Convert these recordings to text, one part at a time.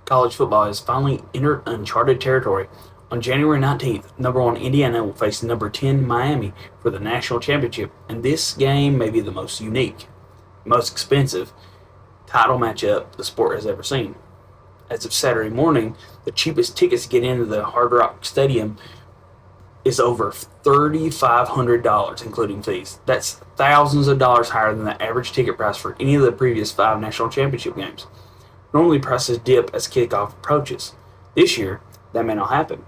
College football has finally entered uncharted territory. On January 19th, number 1 Indiana will face number 10 Miami for the national championship, and this game may be the most unique, most expensive title matchup the sport has ever seen. As of Saturday morning, the cheapest tickets to get into the Hard Rock Stadium is over $3,500, including fees. That's thousands of dollars higher than the average ticket price for any of the previous 5 national championship games. Normally, prices dip as kickoff approaches. This year, that may not happen.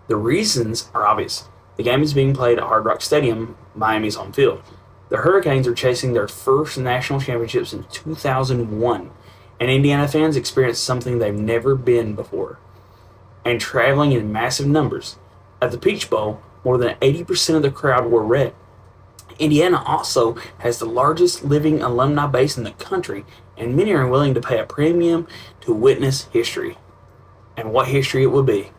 The reasons are obvious. The game is being played at Hard Rock Stadium, Miami's home field. The Hurricanes are chasing their first national championship since 2001, and Indiana fans experience something they've never been before, and traveling in massive numbers. At the Peach Bowl, more than 80% of the crowd wore red. Indiana also has the largest living alumni base in the country, and many are willing to pay a premium to witness history. And what history it will be.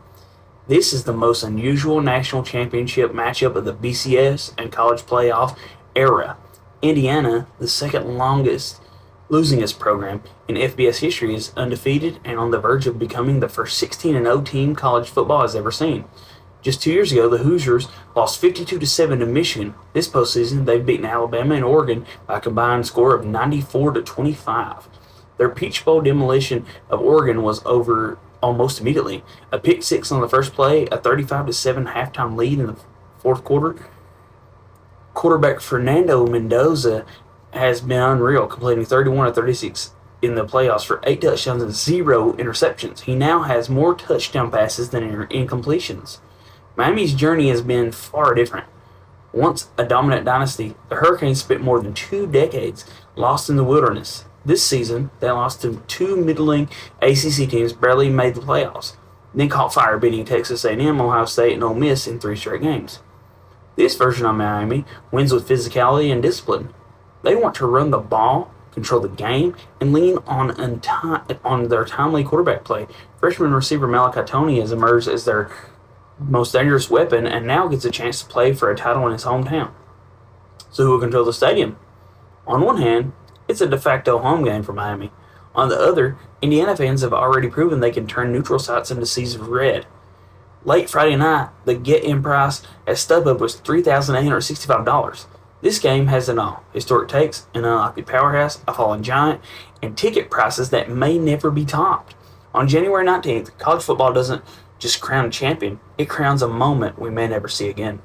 This is the most unusual national championship matchup of the BCS and college playoff era. Indiana, the second longest losingest program in FBS history, is undefeated and on the verge of becoming the first 16-0 team college football has ever seen. Just 2 years ago, the Hoosiers lost 52-7 to Michigan. This postseason, they've beaten Alabama and Oregon by a combined score of 94-25. Their Peach Bowl demolition of Oregon was over almost immediately. A pick six on the first play, a 35-7 halftime lead in the fourth quarter. Quarterback Fernando Mendoza has been unreal, completing 31-36 in the playoffs for 8 touchdowns and 0 interceptions. He now has more touchdown passes than incompletions. Miami's journey has been far different. Once a dominant dynasty, the Hurricanes spent more than 2 decades lost in the wilderness. This season, they lost to 2 middling ACC teams, barely made the playoffs, then caught fire, beating Texas A&M, Ohio State, and Ole Miss in 3 straight games. This version of Miami wins with physicality and discipline. They want to run the ball, control the game, and lean on their timely quarterback play. Freshman receiver Malachi Tony has emerged as their most dangerous weapon and now gets a chance to play for a title in his hometown. So who will control the stadium? On one hand, it's a de facto home game for Miami. On the other, Indiana fans have already proven they can turn neutral sites into seas of red. Late Friday night, the get-in price at StubHub was $3,865. This game has it all: historic takes, an unlikely powerhouse, a fallen giant, and ticket prices that may never be topped. On January 19th, college football doesn't just crown a champion, it crowns a moment we may never see again.